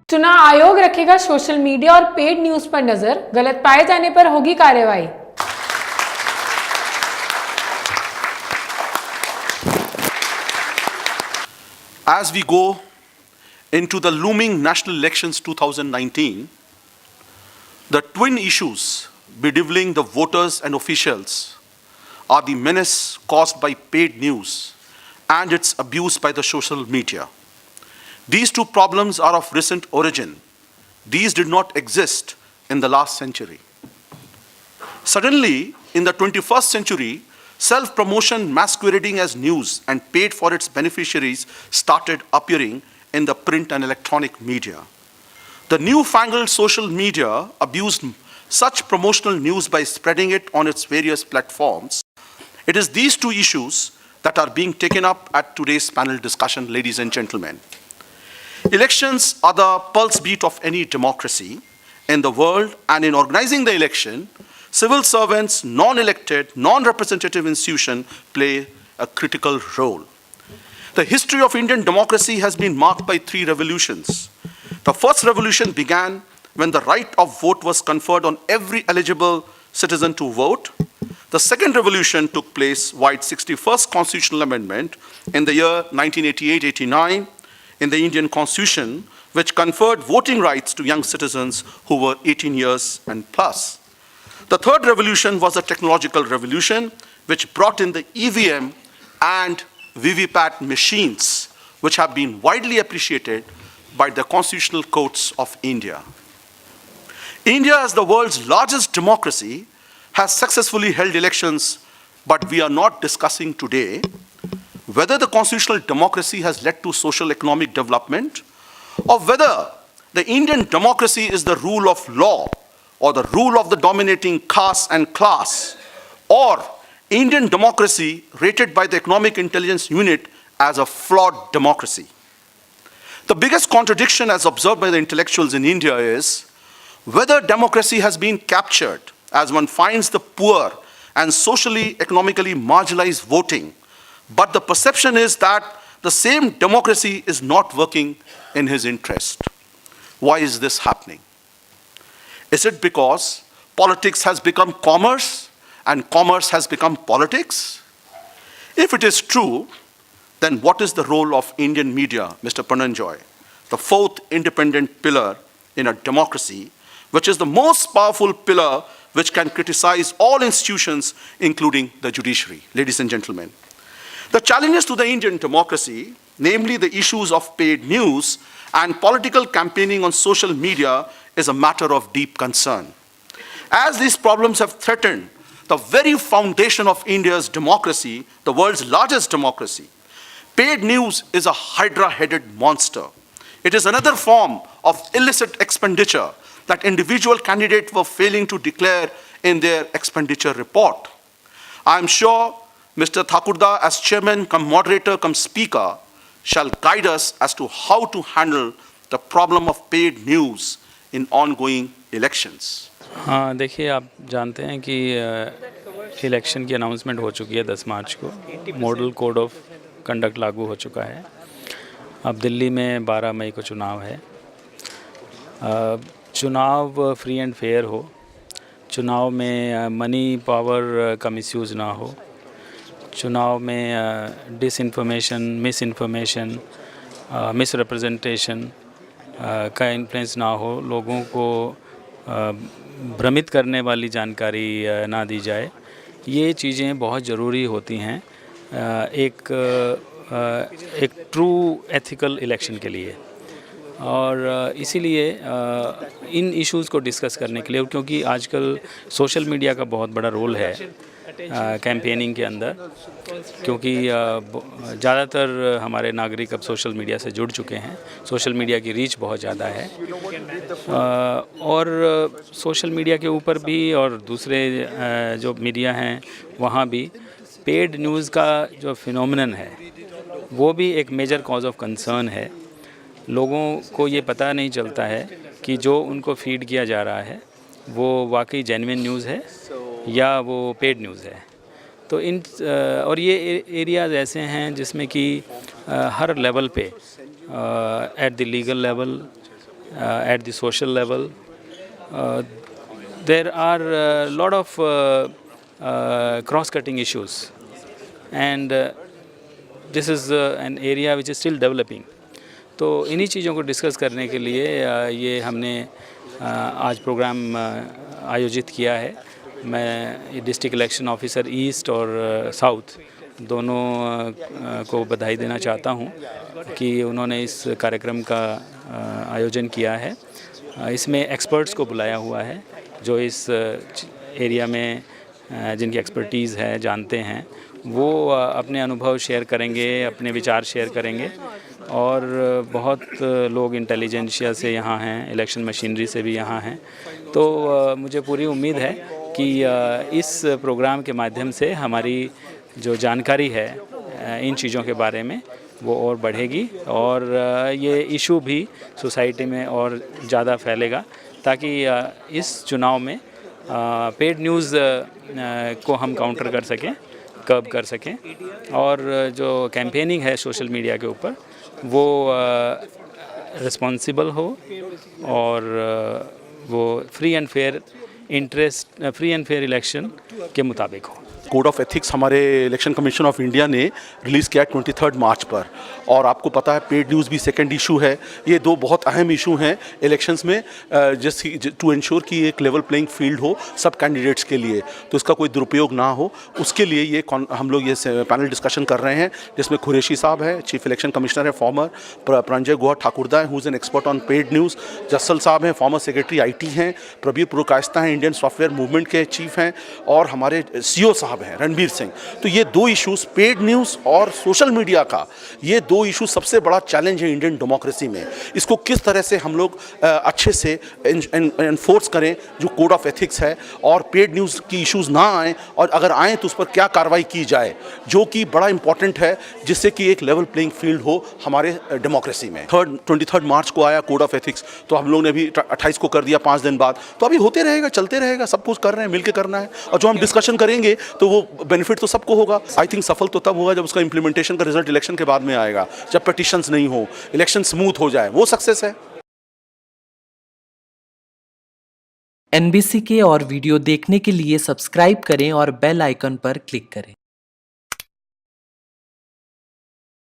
चुनाव आयोग रखेगा सोशल मीडिया और पेड न्यूज पर नजर, गलत पाए जाने पर होगी कार्रवाई। As we go into the looming national elections 2019, the twin issues bedeviling the voters and officials are the menace caused by paid news and its abuse by the social media. These two problems are of recent origin. These did not exist in the last century. Suddenly, in the 21st century, self-promotion masquerading as news and paid for its beneficiaries started appearing in the print and electronic media. The newfangled social media abused such promotional news by spreading it on its various platforms. It is these two issues that are being taken up at today's panel discussion, ladies and gentlemen. Elections are the pulse beat of any democracy in the world, and in organizing the election, civil servants, non-elected, non-representative institutions play a critical role. The history of Indian democracy has been marked by three revolutions. The first revolution began when the right of vote was conferred on every eligible citizen to vote. The second revolution took place via its 61st constitutional amendment in the year 1988-89 in the Indian Constitution, which conferred voting rights to young citizens who were 18 years and plus. The third revolution was a technological revolution, which brought in the EVM and VVPAT machines, which have been widely appreciated by the constitutional courts of India. India, as the world's largest democracy, has successfully held elections, but we are not discussing today whether the constitutional democracy has led to social economic development, or whether the Indian democracy is the rule of law or the rule of the dominating caste and class, or Indian democracy rated by the Economic Intelligence Unit as a flawed democracy. The biggest contradiction as observed by the intellectuals in India is whether democracy has been captured as one finds the poor and socially, economically marginalized voting, but the perception is that the same democracy is not working in his interest. Why is this happening? Is it because politics has become commerce and commerce has become politics? If it is true, then what is the role of Indian media, Mr. Prananjoy, the fourth independent pillar in a democracy, which is the most powerful pillar which can criticize all institutions, including the judiciary? Ladies and gentlemen, the challenges to the Indian democracy, namely the issues of paid news and political campaigning on social media, is a matter of deep concern. As these problems have threatened the very foundation of India's democracy, the world's largest democracy, paid news is a hydra-headed monster. It is another form of illicit expenditure that individual candidates were failing to declare in their expenditure report. I am sure Mr. Thakurda, as chairman, come moderator, come speaker, shall guide us as to how to handle the problem of paid news in ongoing elections. हाँ, देखिए, आप जानते हैं कि election की announcement हो चुकी है 10 मार्च को। मॉडल कोड ऑफ कंडक्ट लागू हो चुका है। अब दिल्ली में 12 मई को चुनाव है। चुनाव फ्री एंड फेयर हो, चुनाव में मनी पावर का मिसयूज़ ना हो, चुनाव में डिसइंफॉर्मेशन, मिस इन्फॉर्मेशन, मिसरिप्रेजेंटेशन का इन्फ्लुएंस ना हो, लोगों को भ्रमित करने वाली जानकारी ना दी जाए। ये चीज़ें बहुत ज़रूरी होती हैं एक ट्रू एथिकल इलेक्शन के लिए। और इसीलिए इन इश्यूज़ को डिस्कस करने के लिए, क्योंकि आजकल सोशल मीडिया का बहुत बड़ा रोल है कैंपेनिंग के अंदर, क्योंकि ज़्यादातर हमारे नागरिक अब सोशल मीडिया से जुड़ चुके हैं। सोशल मीडिया की रीच बहुत ज़्यादा है, और सोशल मीडिया के ऊपर भी और दूसरे जो मीडिया हैं वहाँ भी पेड न्यूज़ का जो फिनोमेनन है वो भी एक मेजर कॉज ऑफ कंसर्न है। लोगों को ये पता नहीं चलता है कि जो उनको फीड किया जा रहा है वो वाकई जेन्युइन न्यूज़ है या वो पेड न्यूज़ है। तो और ये एरियाज़ ऐसे हैं जिसमें कि हर लेवल पे, at the legal level, at the social level. There are a lot of cross-cutting issues, and this is an area which is still developing. तो इन्हीं चीज़ों को डिस्कस करने के लिए ये हमने आज प्रोग्राम आयोजित किया है। मैं डिस्ट्रिक्ट इलेक्शन ऑफिसर ईस्ट और साउथ दोनों को बधाई देना चाहता हूँ कि उन्होंने इस कार्यक्रम का आयोजन किया है। इसमें एक्सपर्ट्स को बुलाया हुआ है जो इस एरिया में जिनकी एक्सपर्टीज़ है, जानते हैं, वो अपने अनुभव शेयर करेंगे, अपने विचार शेयर करेंगे। और बहुत लोग इंटेलिजेंशिया से यहाँ हैं, इलेक्शन मशीनरी से भी यहाँ हैं। तो मुझे पूरी उम्मीद है कि इस प्रोग्राम के माध्यम से हमारी जो जानकारी है इन चीज़ों के बारे में वो और बढ़ेगी और ये इशू भी सोसाइटी में और ज़्यादा फैलेगा, ताकि इस चुनाव में पेड न्यूज़ को हम काउंटर कर सकें, कर्ब कर सकें। और जो कैंपेनिंग है सोशल मीडिया के ऊपर वो रिस्पॉन्सिबल हो और वो फ्री एंड फेयर इलेक्शन के मुताबिक हो। कोड ऑफ एथिक्स हमारे इलेक्शन कमीशन ऑफ इंडिया ने रिलीज़ किया 23 मार्च पर, और आपको पता है पेड न्यूज़ भी सेकंड इशू है। ये दो बहुत अहम इशू हैं इलेक्शंस में, जस्ट टू इंश्योर कि एक लेवल प्लेइंग फील्ड हो सब कैंडिडेट्स के लिए, तो इसका कोई दुरुपयोग ना हो, उसके लिए ये हम लोग ये पैनल डिस्कशन कर रहे हैं, जिसमें कुरैशी साहब है, चीफ इलेक्शन कमिश्नर है फॉर्मर, प्रंजय गुहा ठाकुरदा है who is an expert on paid news, Jassal साहब हैं फॉर्मर सेक्रेटरी IT हैं, प्रबीर पुरकायस्ता हैं इंडियन सॉफ्टवेयर मूवमेंट के चीफ हैं, और हमारे CO साहब हैं रणबीर सिंह। तो ये दो इश्यूज, पेड न्यूज़ और सोशल मीडिया का, ये दो इशू सबसे बड़ा चैलेंज है इंडियन डेमोक्रेसी में। इसको किस तरह से हम लोग अच्छे से एनफोर्स करें जो कोड ऑफ एथिक्स है, और पेड न्यूज़ की इश्यूज ना आएँ, और अगर आएँ तो उस पर क्या कार्रवाई की जाए, जो कि बड़ा इंपॉर्टेंट है, जिससे कि एक लेवल प्लेइंग फील्ड हो हमारे डेमोक्रेसी में। 23 मार्च को आया कोड ऑफ एथिक्स, तो हम लोग ने भी 28 को कर दिया 5 दिन बाद। तो अभी होते रहेगा, चलते रहेगा, सब कुछ कर रहे हैं, मिलकर करना है, और जो हम डिस्कशन करेंगे तो वो बेनिफिट तो सबको होगा। आई थिंक सफल तो तब होगा जब उसका इंप्लीमेंटेशन का रिजल्ट इलेक्शन के बाद में आएगा, जब पिटिशंस नहीं हो, इलेक्शन स्मूथ हो जाए, वो सक्सेस है। NBC के और वीडियो देखने के लिए सब्सक्राइब करें और बेल आइकन पर क्लिक करें।